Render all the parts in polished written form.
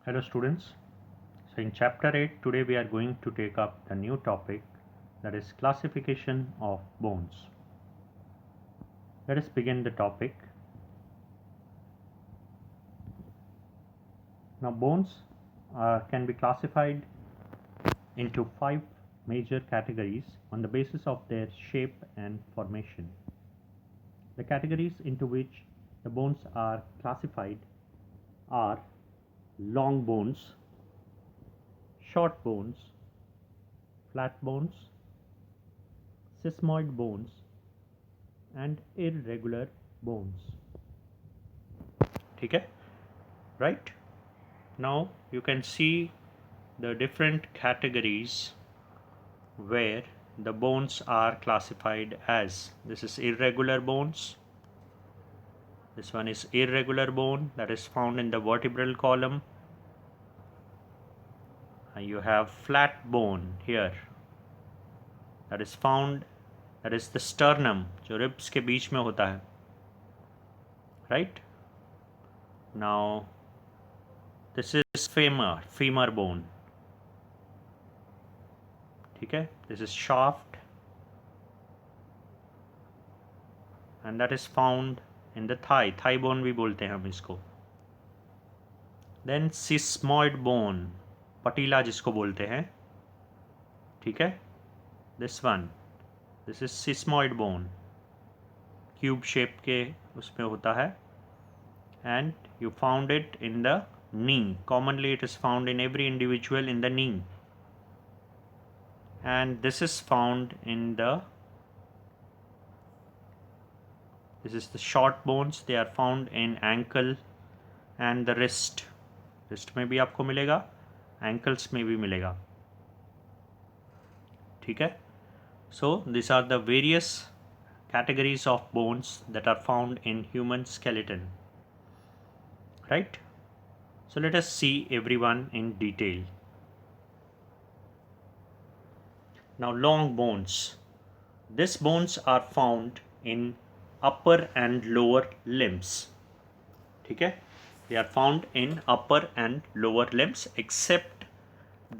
Hello students. So in chapter 8 today we are going to take up the new topic, that is classification of bones. Let us begin the topic. Now bones can be classified into 5 major categories on the basis of their shape and formation. The categories into which the bones are classified are long bones, short bones, flat bones, sesamoid bones, and irregular bones. ठीक है, right? Now you can see the different categories where the bones are classified as. This is irregular bones. This one is irregular bone that is found in the vertebral column. And you have flat bone here that is found, that is the sternum, जो ribs के बीच में होता है, right? Now this is femur bone. ठीक है, this is shaft and that is found in the thigh bone भी बोलते हैं हम इसको. Then sesamoid bone, पटीला जिसको बोलते हैं, ठीक है, this one, this is sesamoid bone, cube shape के उसमें होता है, and you found it in the knee. Commonly it is found in every individual in the knee, and this is found in the, this is the short bones. They are found in ankle and the wrist. Wrist में भी आपको मिलेगा, ankles में भी मिलेगा, ठीक है. So these are the various categories of bones that are found in human skeleton, right? So let us see everyone in detail. Now long bones. These bones are found in upper and lower limbs. ठीक है, they are found in upper and lower limbs except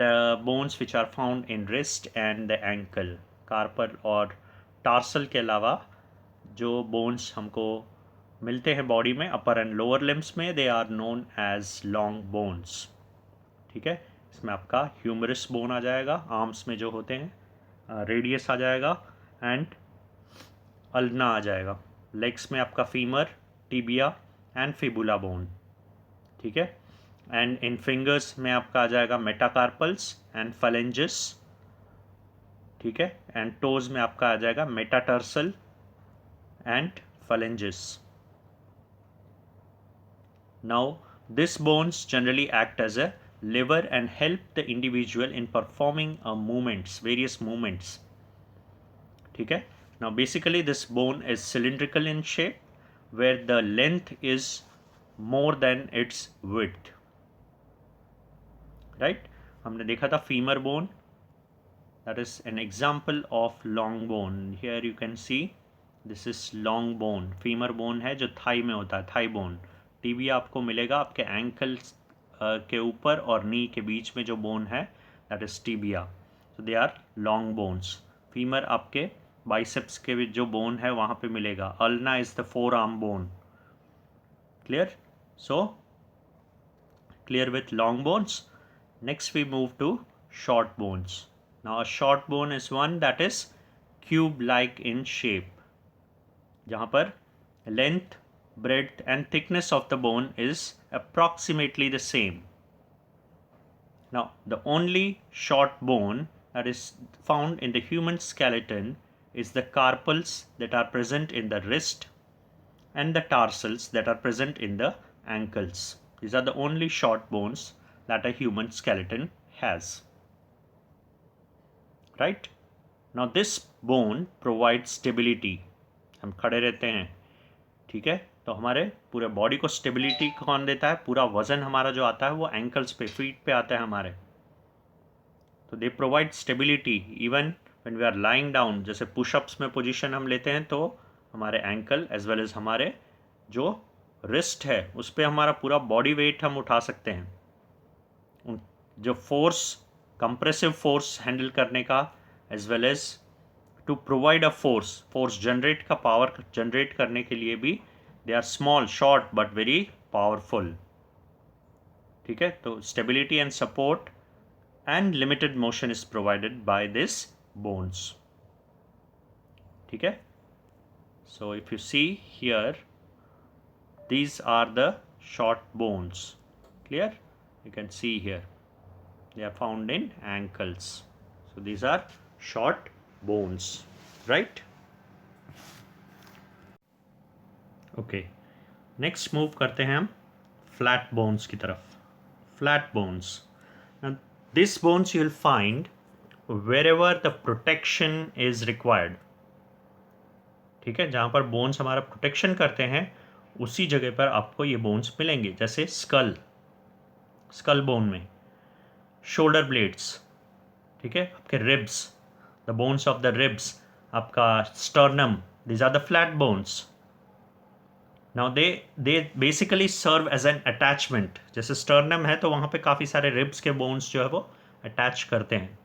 the bones which are found in wrist and the ankle. Carpal और tarsal के अलावा जो bones हमको मिलते हैं body में अपर एंड लोअर लिम्स में, they are known as long bones. ठीक है, इसमें आपका ह्यूमरस बोन आ जाएगा, आर्म्स में जो होते हैं, रेडियस आ जाएगा एंड अल्ना आ जाएगा. लेग्स में आपका femur, tibia and fibula bone. ठीक है, एंड इन फिंगर्स में आपका आ जाएगा मेटाकार्पल्स एंड फलेंजेस. ठीक है, एंड टोज में आपका आ जाएगा मेटाटर्सल and फलेंजेस. Now these bones generally act as a lever and help the individual in performing various movements. ठीक है, now basically this bone is cylindrical in shape where the length is more than its width, right? हमने देखा था femur bone, that is an example of long bone. Here you can see this is long bone. femur bone है जो thigh में होता है, thigh bone. Tibia आपको मिलेगा आपके एंकल के ऊपर और नी के बीच में जो बोन है, that is tibia. So they are long bones. Femur आपके बाइसेप्स के जो बोन है वहाँ पे मिलेगा. Ulna is the forearm bone. Clear? So clear with long bones. Next we move to short bones. Now a short bone is one that is cube like in shape, जहाँ पर length, breadth and thickness of the bone is approximately the same. Now the only short bone that is found in the human skeleton is the carpals that are present in the wrist and the tarsals that are present in the ankles. These are the only short bones that a human skeleton has, right? Now this bone provides stability. हम खड़े रहते हैं, ठीक है, तो हमारे पूरे body को स्टेबिलिटी कौन देता है? पूरा वजन हमारा जो आता है वो एंकल्स पे, फीट पे आता है हमारे. तो they provide stability even when we are lying down. जैसे पुशअप्स में पोजीशन हम लेते हैं तो हमारे एंकल एज वेल एज हमारे जो रिस्ट है उस पर हमारा पूरा बॉडी वेट हम उठा सकते हैं. जो फोर्स, कंप्रेसिव फोर्स हैंडल करने का, as well as to provide a force generate का, पावर जनरेट करने के लिए भी they are small, short but very powerful. ठीक है, तो stability and support and limited motion is provided by this bones. ठीक है, so if you see here, these are the short bones. Clear? You can see here they are found in ankles, so these are short bones, right? Okay, next move करते हैं हम flat bones की तरफ। Flat bones, now these bones you will find wherever the protection is required। ठीक है, जहाँ पर bones हमारा प्रोटेक्शन करते हैं उसी जगह पर आपको ये बोन्स मिलेंगे, जैसे स्कल बोन में, शोल्डर ब्लेड्स, ठीक है, आपके ribs, the bones of the ribs, आपका sternum, these are the flat bones. Now they basically serve as an attachment. जैसे स्टर्नम है तो वहाँ पे काफ़ी सारे रिब्स के बोन्स जो है वो अटैच करते हैं।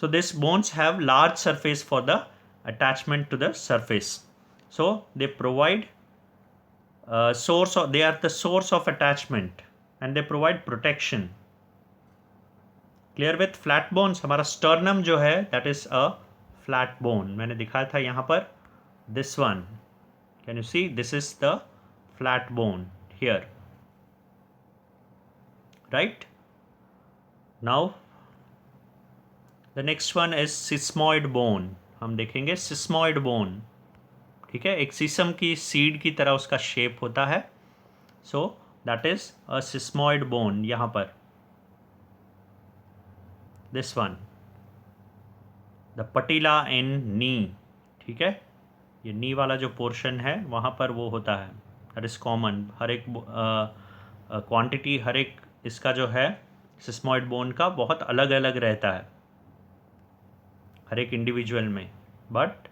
So these bones have large surface for the attachment to the surface. So they provide they are the source of attachment and they provide protection. Clear with flat bones? हमारा sternum जो है that is a flat bone. मैंने दिखाया था यहाँ पर, this one. Can you see? This is the flat bone here. Right? Now the next one is sesamoid bone. हम देखेंगे sesamoid bone. ठीक है, एक सीसम की सीड की तरह उसका शेप होता है। So that is a sesamoid bone. यहाँ पर दिस वन, द पटीला इन नी। ठीक है, ये नी वाला जो पोर्शन है वहाँ पर वो होता है, दैट इज कॉमन। हर एक क्वांटिटी हर एक इसका जो है सिस्मॉइड बोन का बहुत अलग अलग रहता है हर एक इंडिविजुअल में, बट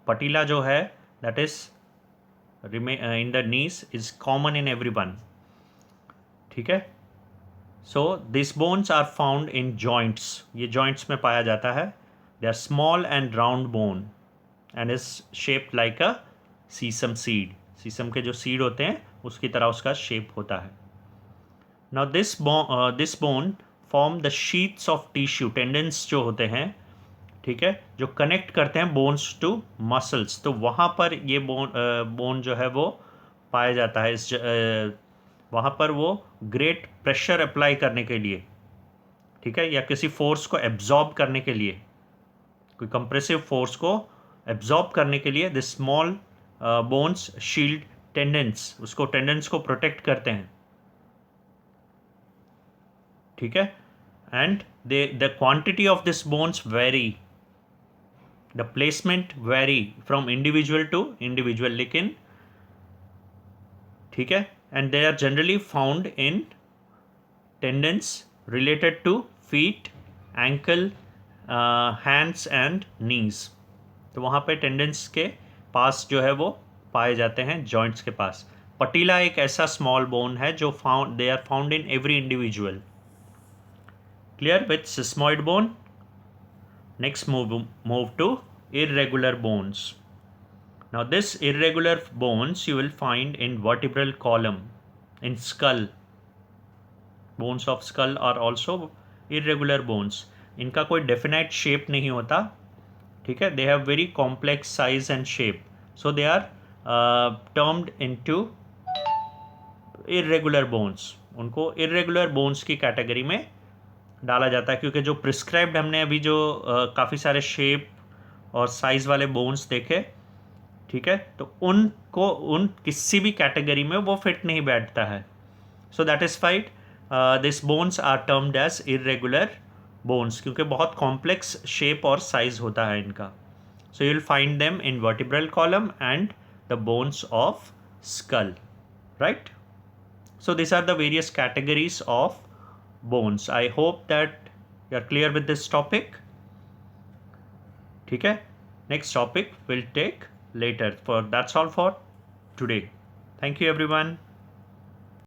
पटीला जो है that is in the knees is common in everyone. ठीक है, so this bones are found in joints, ये जॉइंट्स में पाया जाता है। They are small and round bone and is shaped like a sesame seed. Sesame के जो seed होते हैं उसकी तरह उसका शेप होता है। Now this bone form the sheets of tissue, tendons जो होते हैं, ठीक है, जो कनेक्ट करते हैं बोन्स टू मसल्स। तो वहाँ पर ये बोन जो है वो पाया जाता है। वहाँ पर वो ग्रेट प्रेशर अप्लाई करने के लिए, ठीक है, या किसी फोर्स को एब्जॉर्ब करने के लिए, कोई कंप्रेसिव फोर्स को एब्जॉर्ब करने के लिए this small bones shield tendons, उसको टेंडेंस को प्रोटेक्ट करते हैं। ठीक है, and the quantity of this bones very, the placement very from individual to individual, लेकिन ठीक है, and they are generally found in tendons related to feet, ankle, hands and knees. तो वहाँ पे टेंडेंस के पास जो है वो पाए जाते हैं, जॉइंट्स के पास। पटीला एक ऐसा स्मॉल बोन है जो they are found in every individual. Clear with sesamoid bone? Next move to irregular bones. Now this irregular bones you will find in vertebral column, in skull. Bones of skull are also irregular bones. इनका कोई definite shape नहीं होता, ठीक है, they have very complex size and shape, so they are termed into irregular bones. उनको irregular bones की category में डाला जाता है, क्योंकि जो प्रिस्क्राइब्ड हमने अभी जो काफ़ी सारे शेप और साइज़ वाले बोन्स देखे, ठीक है, तो उनको उन किसी भी कैटेगरी में वो फिट नहीं बैठता है। सो दैट इज फाइड this bones are termed as irregular bones, क्योंकि बहुत कॉम्प्लेक्स शेप और साइज होता है इनका। So you will find them in vertebral column and the bones of skull, right? So these are the various categories of bones. I hope that you are clear with this topic. ठीक है, next topic we'll take later. That's all for today. Thank you everyone.